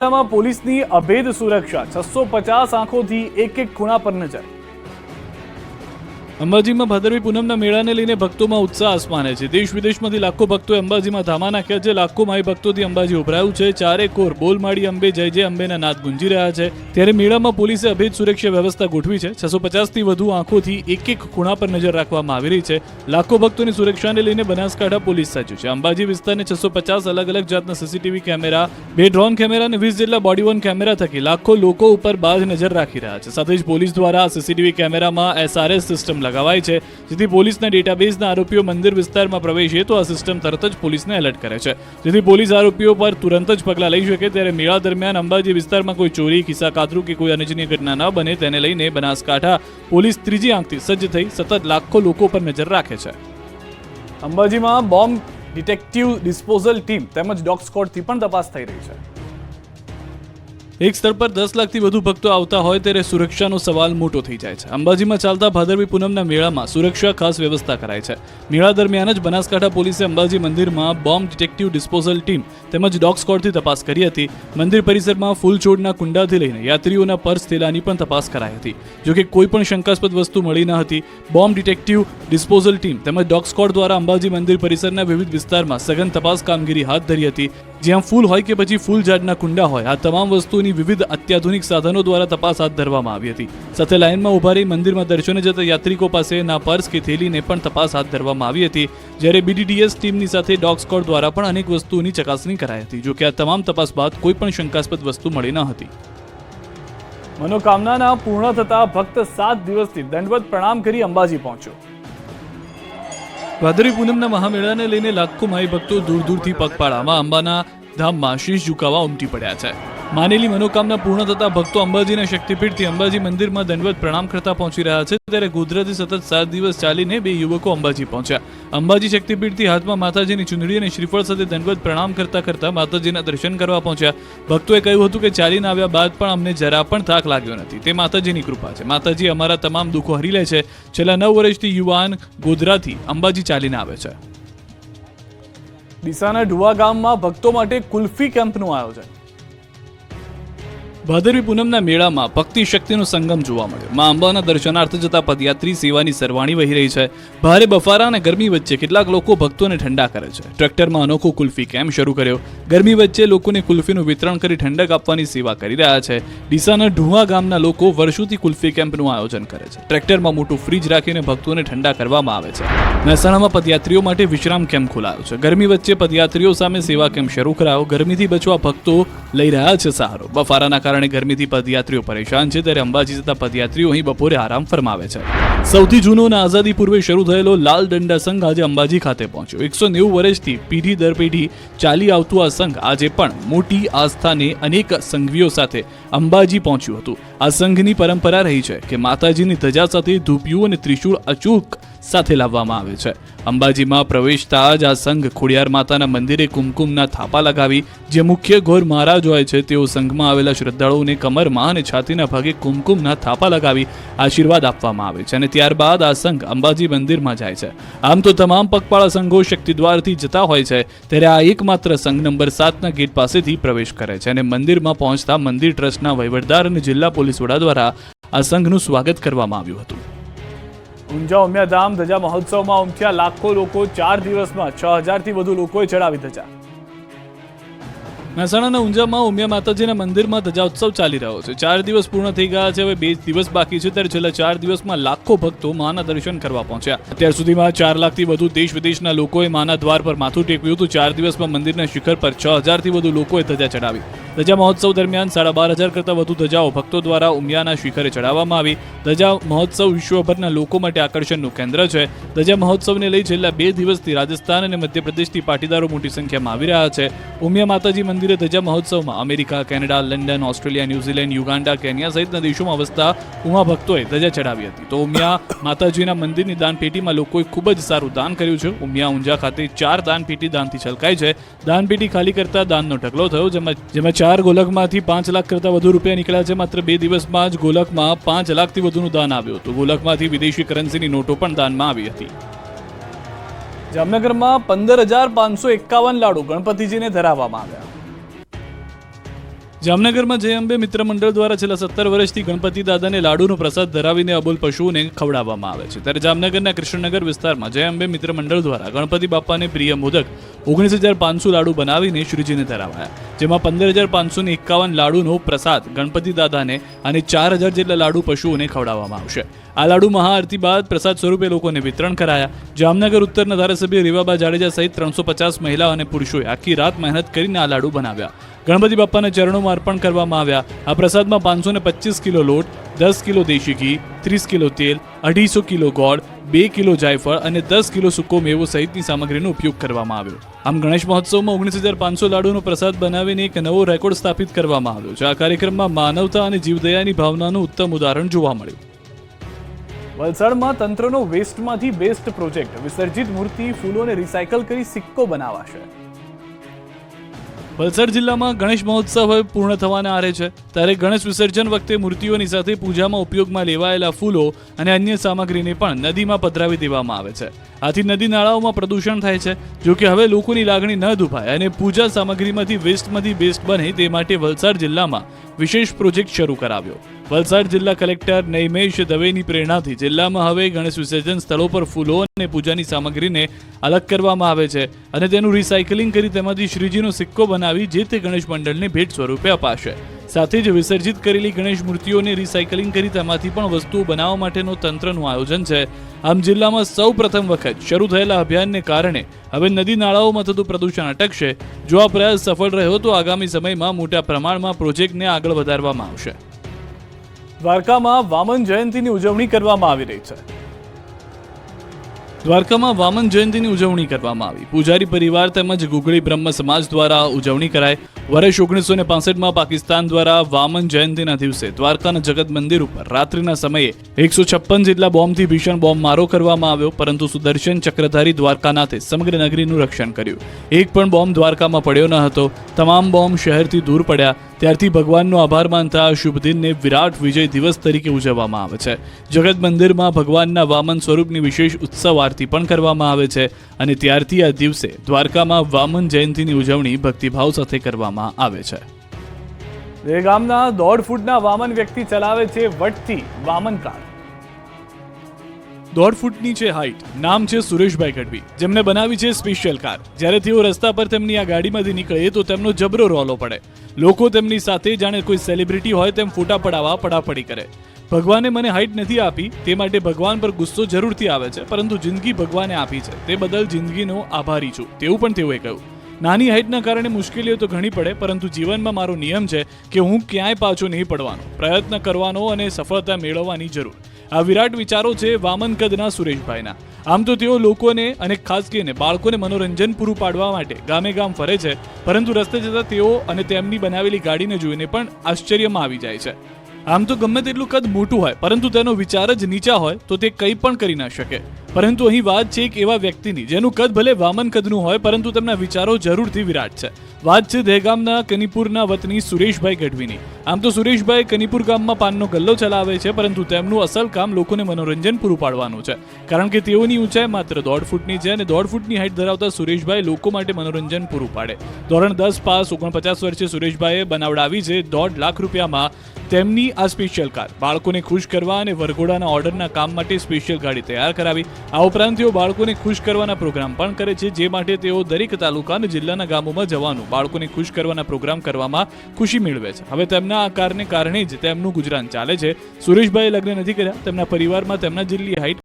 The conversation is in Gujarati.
પોલીસની અભેદ સુરક્ષા 650 આંખોથી એક ખૂણા પર નજર। અંબાજીમાં ભાદરવી પૂનમના મેળાને લઈને ભક્તોમાં ઉત્સાહ આસમાને છે। દેશ વિદેશમાંથી લાખો ભક્તોએ અંબાજીમાં ધામા નાખ્યા છે। લાખો માઈ ભક્તોથી અંબાજી ઉભરાયું છે। ચારે કોર બોલ માડી અંબે જય જય અંબેના નાદ ગુંજી રહ્યા છે। ત્યારે મેળામાં પોલીસે અભેદ સુરક્ષા વ્યવસ્થા ગોઠવી છે। 650થી વધુ આંખોથી એક ખૂણા પર નજર રાખવામાં આવી રહી છે। લાખો ભક્તોની સુરક્ષાને લઈને બનાસકાંઠા પોલીસ સજ્જ છે। અંબાજી વિસ્તારને 650 અલગ અલગ જાતના સીસીટીવી કેમેરા, 2 ડ્રોન કેમેરા અને 20 જેટલા બોડી વોર્ન કેમેરા થકી લાખો લોકો ઉપર બાજ નજર રાખી રહ્યા છે। સાથે જ પોલીસ દ્વારા સીસીટીવી કેમેરામાં SRS સિસ્ટમ લગાવાય છે, જેથી પોલીસના ડેટાબેઝના આરોપીઓ મંદિર વિસ્તારમાં પ્રવેશે તો આ સિસ્ટમ તરત જ પોલીસને એલર્ટ કરે છે, જેથી પોલીસ આરોપીઓ પર તુરંત જ પગલાં લઈ શકે। ત્યારે મેળા દરમિયાન અંબાજી વિસ્તારમાં કોઈ ચોરી, ખિસ્સા કાતરું કે કોઈ અનિચ્છનીય ઘટના ન બને તેને લઈને બનાસકાંઠા પોલીસ ત્રીજી આંખથી સજ્જ થઈ સતત લાખો લોકો પર નજર રાખે છે। અંબાજીમાં બોમ્બ ડિટેક્ટિવ ડિસ્પોઝલ ટીમ તેમજ ડોગ સ્ક્વોડથી પણ તપાસ થઈ રહી છે। એક સ્થળ પર 10 લાખથી વધુ ભક્તો આવતા હોય ત્યારે સુરક્ષાનો સવાલ મોટો થઈ જાય છે। અંબાજીમાં ચાલતા ભાદરવી પૂનમના મેળામાં સુરક્ષા ખાસ વ્યવસ્થા કરાઈ છે। મેળા દરમિયાન જ બનાસકાંઠા પોલીસે અંબાજી મંદિરમાં બોમ્બ ડિટેક્ટિવ ડિસ્પોઝલ ટીમ તેમજ ડોગ સ્ક્વોડથી તપાસ કરી હતી। મંદિર પરિસરમાં ફૂલ છોડના કુંડાથી લઈને યાત્રીઓના પર્સ થેલાની પણ તપાસ કરાઈ હતી, જોકે કોઈ પણ શંકાસ્પદ વસ્તુ મળી ન હતી। બોમ્બ ડિટેક્ટિવ ડિસ્પોઝલ ટીમ તેમજ ડોગ સ્ક્વોડ દ્વારા અંબાજી મંદિર પરિસરના વિવિધ વિસ્તારમાં સઘન તપાસ કામગીરી હાથ ધરી હતી, જ્યાં ફૂલ હોય કે પછી ફૂલ ઝાડના કુંડા હોય, આ તમામ વસ્તુની વિવિધ અત્યાધુનિક સાધનો દ્વારા તપાસ હાથ ધરવામાં આવી હતી। સાથે લાઇનમાં ઉભા રહી મંદિરમાં દર્શને જતા યાત્રિકો પાસેના પર્સ કે થેલીને પણ તપાસ હાથ ધરવામાં આવી હતી। જ્યારે BDDS ટીમની સાથે ડોગ સ્ક્વોડ દ્વારા પણ અનેક વસ્તુઓની ચકાસણી કરાઈ હતી, જોકે આ તમામ તપાસ બાદ કોઈ પણ શંકાસ્પદ વસ્તુ મળી ન હતી। મનોકામનાના પૂર્ણ થતા ભક્ત 7 દિવસથી દંડવત પ્રણામ કરી અંબાજી પહોંચ્યો। ભાદરવી પૂનમના મહામેળાને લઈને લાખો માઈ ભક્તો દૂર દૂરથી પગપાળામાં અંબાના ધામમાં શીશ ઝુકાવવા ઉમટી પડ્યા છે। માનેલી મનોકામના પૂર્ણ થતા ભક્તો અંબાજીના શક્તિપીઠથી અંબાજી મંદિરમાં દંડવત પ્રણામ કરતા પહોંચી રહ્યા છે। ત્યારે ગોધરાથી સતત 7 દિવસ ચાલીને 2 યુવકો અંબાજી પહોંચ્યા। અંબાજી શક્તિપીઠથી હાથમાં માતાજીની ચુંદડી અને શ્રીફળ સાથે દંડવત પ્રણામ કરતા કરતા માતાજીના દર્શન કરવા પહોંચ્યા। ભક્તોએ કહ્યું હતું કે ચાલીને આવ્યા બાદ પણ અમને જરા પણ થાક લાગ્યો નથી, તે માતાજીની કૃપા છે। માતાજી અમારા તમામ દુઃખો હરી લે છે। છેલ્લા 9 વર્ષથી યુવાન ગોધરાથી અંબાજી ચાલીને આવે છે। ડીસાના ઢુવા ગામમાં ભક્તો માટે કુલ્ફી કેમ્પનું આયોજન। ભાદરવી પૂનમના મેળામાં ભક્તિ શક્તિનો સંગમ જોવા મળ્યો। માં અંબાના દર્શનાર્થે જતા પદયાત્રી સેવાની સરવાણી વહી રહી છે। ભારે બફારા અને ગરમી વચ્ચે કેટલાક લોકો ભક્તોને ઠંડા કરે છે। ટ્રેક્ટરમાં અનોખો કુલ્ફી કેમ્પ શરૂ કર્યો। ગરમી વચ્ચે લોકોને કુલ્ફીનું વિતરણ કરી ઠંડક આપવાની સેવા કરી રહ્યા છે। ડીસાના ઢુવા ગામના લોકો વર્ષોથી કુલ્ફી કેમ્પનું આયોજન કરે છે। ટ્રેક્ટરમાં મોટું ફ્રીજ રાખીને ભક્તોને ઠંડા કરવામાં આવે છે। મહેસાણામાં પદયાત્રીઓ માટે વિશ્રામ કેમ્પ ખોલાયો છે। ગરમી વચ્ચે પદયાત્રીઓ સામે સેવા કેમ્પ શરૂ કરાયો। ગરમીથી બચવા ભક્તો લઈ રહ્યા છે સહારો। બફારાના કારણે ગરમીથી પદયાત્રીઓ પરેશાન છે, ત્યારે અંબાજી જતા પદયાત્રીઓ અહીં બપોરે આરામ ફરમાવે છે। સૌથી જૂનો અને આઝાદી પૂર્વે શરૂ થયેલો લાલ દંડા સંઘ આજે અંબાજી ખાતે પહોંચ્યો। 190 વર્ષથી પેઢી દર પેઢી ચાલી આવતું આ સંઘ આજે પણ મોટી આસ્થાને અનેક સંઘવીઓ સાથે અંબાજી પહોંચ્યું હતું। આ સંઘની પરંપરા રહી છે કે માતાજીની ધજા સાથે ધૂપિયું અને ત્રિશૂળ અચૂક સાથે લાવવામાં આવે છે। અંબાજીમાં પ્રવેશતા જ આ સંઘ ખોડિયાર માતાના મંદિરે કુમકુમના થાપા લગાવી જે મુખ્ય ગોર મહારાજ હોય છે તેઓ સંઘમાં આવેલા શ્રદ્ધાળુઓને કમરમાં અને છાતીના ભાગે કુમકુમના થાપા લગાવી આશીર્વાદ આપવામાં આવે છે અને ત્યારબાદ આ સંઘ અંબાજી મંદિરમાં જાય છે। આમ તો તમામ પગપાળા સંઘો શક્તિદ્વારથી જતા હોય છે, ત્યારે આ એકમાત્ર સંઘ નંબર 7ના ગેટ પાસેથી પ્રવેશ કરે છે અને મંદિરમાં પહોંચતા મંદિર ટ્રસ્ટના વહીવટદાર અને જિલ્લા પોલીસ વડા દ્વારા આ સંઘનું સ્વાગત કરવામાં આવ્યું હતું। ઊંઝા ઉમિયાધામ ધજા મહોત્સવમાં ઉમટ્યા લાખો લોકો। 4 દિવસમાં 6000થી વધુ લોકોએ ચડાવી ધજા। મહેસાણાના ઊંઝામાં ઉમિયા માતાજીના મંદિરમાં ધજા ઉત્સવ ચાલી રહ્યો છે। 4 દિવસ પૂર્ણ થઈ ગયા છે, હવે 2 દિવસ બાકી છે, ત્યારે છેલ્લા 4 દિવસમાં લાખો ભક્તો માના દર્શન કરવા પહોંચ્યા। અત્યાર સુધીમાં 4 લાખથી વધુ દેશ વિદેશના લોકોએ માના દ્વાર પર માથું ટેક્યું હતું। 4 દિવસમાં મંદિરના શિખર પર 6000થી વધુ લોકોએ ધજા ચડાવી। ધજા મહોત્સવ દરમિયાન 12500 કરતાં વધુ ધજાઓ ભક્તો દ્વારા ઉમિયાના શિખરે ચડાવવામાં આવી। ધજા મહોત્સવ વિશ્વભરના લોકો માટે આકર્ષણનું કેન્દ્ર છે। ધજા મહોત્સવને લઈ છેલ્લા 2 દિવસથી રાજસ્થાન અને મધ્યપ્રદેશથી પાટીદારો મોટી સંખ્યામાં આવી રહ્યા છે। ઉમિયા માતાજી મંદિરે ધજા મહોત્સવમાં America, Canada, London, Australia, New Zealand, Uganda, Kenya સહિતના દેશોમાં વસતા ઉમા ભક્તોએ ધજા ચડાવી હતી। તો ઉમિયા માતાજીના મંદિરની દાનપેટીમાં લોકોએ ખૂબ જ સારું દાન કર્યું છે। ઉમિયા ઊંઝા ખાતે 4 દાનપેટી દાનથી છલકાઈ છે। દાનપેટી ખાલી કરતા દાનનો ઢગલો થયો, જેમાં 4 ગોલકમાંથી 5 લાખ કરતાં વધુ રૂપિયા નીકળ્યા છે। માત્ર 2 દિવસમાં જ ગોલકમાં 5 લાખથી વધુનું દાન આવ્યું હતું। ગોલકમાંથી વિદેશી કરન્સીની નોટો પણ દાનમાં આવી હતી। જામનગરમાં 15551 લાડુ ગણપતિજીને ધરાવવામાં આવ્યા। જામનગરમાં જય અંબે મિત્ર મંડળ દ્વારા છેલ્લા 17 વર્ષથી ગણપતિ દાદાને લાડુનો પ્રસાદ ધરાવીને અબોલ પશુઓને ખવડાવવામાં આવે છે. ત્યારે જામનગરના કૃષ્ણનગર વિસ્તારમાં જય અંબે મિત્ર મંડળ દ્વારા ગણપતિ બાપાને પ્રિય મોદક 19,500 લાડુ બનાવીને શ્રીજીને ધરાવાયા, જેમાં 15,551 લાડુનો પ્રસાદ ગણપતિ દાદાને અને 4,000 જેટલા લાડુ પશુઓને ખવડાવવામાં આવશે. આ લાડુ મહાઆરતી બાદ પ્રસાદ સ્વરૂપે લોકોને વિતરણ કરાયા. જામનગર ઉત્તરના ધારાસભ્ય રીવાબા જાડેજા સહિત 350 મહિલા અને પુરુષોએ આખી રાત મહેનત કરીને આ લાડુ બનાવ્યા. ગણપતિ બાપાના ચરણોમાં અર્પણ કરવામાં આવ્યા. આ પ્રસાદમાં 525 કિલો લોટ, 10 કિલો દેશી ઘી, 30 કિલો તેલ, 250 કિલો ગોળ, 2 કિલો જાયફળ અને 10 કિલો સૂકો મેવો સહિતની સામગ્રીનો ઉપયોગ કરવામાં આવ્યો. આમ ગણેશ મહોત્સવમાં 19,500 લાડુનો પ્રસાદ બનાવીને એક નવો રેકોર્ડ સ્થાપિત કરવામાં આવ્યો છે. આ કાર્યક્રમમાં માનવતા અને જીવદયાની ભાવનાનું ઉત્તમ ઉદાહરણ જોવા મળ્યું. વલસાડમાં તંત્રનો વેસ્ટમાંથી બેસ્ટ પ્રોજેક્ટ, વિસર્જિત મૂર્તિ ફૂલોને રિસાયકલ કરી સિક્કો બનાવાશે. વલસાડ જિલ્લામાં ગણેશ મહોત્સવ હવે પૂર્ણ થવાના આરે છે. ત્યારે ગણેશ વિસર્જન વખતે મૂર્તિઓની સાથે પૂજામાં ઉપયોગમાં લેવાયેલા ફૂલો અને અન્ય સામગ્રીને પણ નદીમાં પધરાવી દેવામાં આવે છે. આથી નદી નાળાઓમાં પ્રદૂષણ થાય છે. જો કે હવે લોકોની લાગણી ન દુભાય અને પૂજા સામગ્રીમાંથી વેસ્ટમાંથી બેસ્ટ બને તે માટે વલસાડ જિલ્લામાં વિશેષ પ્રોજેક્ટ શરૂ કરાવ્યો. વલસાડ જિલ્લા કલેક્ટર નૈમેશ દવેની પ્રેરણાથી જિલ્લામાં હવે ગણેશ વિસર્જન સ્થળો પર ફૂલો અને પૂજાની સામગ્રીને અલગ કરવામાં આવે છે અને તેનું રિસાયકલિંગ કરી તેમાંથી શ્રીજીનો સિક્કો બનાવી જે તે ગણેશ મંડળને ભેટ સ્વરૂપે અપાશે. સાથે જ વિસર્જિત કરેલી ગણેશ મૂર્તિઓને રિસાયકલિંગ કરી તેમાંથી પણ વસ્તુઓ બનાવવા માટેનો તંત્રનું આયોજન છે. આમ જિલ્લામાં સૌ પ્રથમ વખત શરૂ થયેલા અભિયાનને કારણે હવે નદી નાળાઓમાં થતું પ્રદૂષણ અટકશે. જો આ પ્રયાસ સફળ રહ્યો તો આગામી સમયમાં મોટા પ્રમાણમાં પ્રોજેક્ટને આગળ વધારવામાં આવશે. દ્વારકામાં વામન જયંતીની ઉજવણી કરવામાં આવી રહી છે. દ્વારકામાં વામન જયંતીની ઉજવણી કરવામાં આવી. પૂજારી પરિવાર તેમજ ગુગળી બ્રહ્મ સમાજ દ્વારા ઉજવણી કરાઈ. વર્ષ 1965માં પાકિસ્તાન દ્વારા વામન જયંતીના દિવસે દ્વારકાના જગત મંદિર ઉપર રાત્રિના સમયે 156 જેટલા બોમ્બથી ભીષણ બોમ્બ મારો કરવામાં આવ્યો, પરંતુ સુદર્શન ચક્રધારી દ્વારકાનાથે સમગ્ર નગરીનું રક્ષણ કર્યું. એક પણ બોમ્બ દ્વારકામાં પડ્યો ન હતો. તમામ બોમ્બ શહેરથી દૂર પડ્યા. ત્યારથી ભગવાનનો આભાર માનતા આ શુભ દિનને વિરાટ વિજય દિવસ તરીકે ઉજવવામાં આવે છે. જગત મંદિરમાં ભગવાનના વામન સ્વરૂપની વિશેષ ઉત્સવ આરતી પણ કરવામાં આવે છે અને ત્યારથી આ દિવસે દ્વારકામાં વામન જયંતીની ઉજવણી ભક્તિભાવ સાથે કરવામાં આવે છે. ગામના 1.5 ફૂટના વામન વ્યક્તિ ચલાવે છે વટથી વામન કાર. 1.5 ફૂટની છે હાઈટ. નામ છે સુરેશભાઈ ગઢવી, જેમને બનાવી છે સ્પેશિયલ કાર. જ્યારે તેઓ રસ્તા પર તેમની આ ગાડીમાંથી નીકળે તો તેમનો જબરો રોલો પડે. લોકો તેમની સાથે જાણે કોઈ સેલિબ્રિટી હોય તેમ ફોટા પડાવવા પડાપડી કરે. ભગવાને મને હાઈટ નથી આપી તે માટે ભગવાન પર ગુસ્સો જરૂરથી આવે છે, પરંતુ જિંદગી ભગવાને આપી છે તે બદલ જિંદગીનો આભારી છું, તેવું પણ તેઓએ કહ્યું. નાની હાઈટના કારણે મુશ્કેલીઓ તો ઘણી પડે, પરંતુ જીવનમાં મારો નિયમ છે કે હું ક્યાંય પાછો નહીં પડવાનો, પ્રયત્ન કરવાનો અને સફળતા મેળવવાની જરૂર. આ વિરાટ વિચારો છે વામન કદના સુરેશભાઈના. આમ તો તેઓ લોકોને અને ખાસ કરીને બાળકોને મનોરંજન પૂરું પાડવા માટે ગામે ગામ ફરે છે, પરંતુ રસ્તે જતા તેઓ અને તેમની બનાવેલી ગાડીને જોઈને પણ આશ્ચર્યમાં આવી જાય છે. આમ તો ગમે તેટલું કદ મોટું હોય, પરંતુ તેનો વિચાર જ નીચા હોય તો તે કંઈ પણ કરી ન શકે. પરંતુ અહીં વાત છે એક એવા વ્યક્તિની જેનું કદ ભલે વામન કદનું હોય, પરંતુ તેમના વિચારો જરૂરથી વિરાટ છે. વાત છે દહેગામના કનીપુરના વતની સુરેશભાઈ ગઢવીની. આમ તો સુરેશભાઈ કનીપુર ગામમાં પાનનો ગલ્લો ચલાવે છે, પરંતુ તેમનું અસલ કામ લોકોને મનોરંજન પૂરું પાડવાનું છે. કારણ કે તેઓની ઊંચાઈ માત્ર 1.5 ફૂટની છે અને 1.5 ફૂટની હાઈટ ધરાવતા સુરેશભાઈ લોકો માટે મનોરંજન પૂરું પાડે. ધોરણ 10 પાસ 49 વર્ષે સુરેશભાઈએ બનાવડાવી છે 1.5 લાખ રૂપિયામાં તેમની આ સ્પેશિયલ કાર. બાળકોને ખુશ કરવા અને વરઘોડાના ઓર્ડરના કામ માટે સ્પેશિયલ ગાડી તૈયાર કરાવી. આ ઉપરાંત તેઓ બાળકોને ખુશ કરવાના પ્રોગ્રામ પણ કરે છે, જે માટે તેઓ દરેક તાલુકા અને જિલ્લાના ગામોમાં જવાનું બાળકોને ખુશ કરવાના પ્રોગ્રામ કરવામાં ખુશી મેળવે છે. હવે તેમના આ કારને કારણે જ તેમનું ગુજરાન ચાલે છે. સુરેશભાઈએ લગ્ન નથી કર્યા. તેમના પરિવારમાં તેમના જેટલી હાઈટ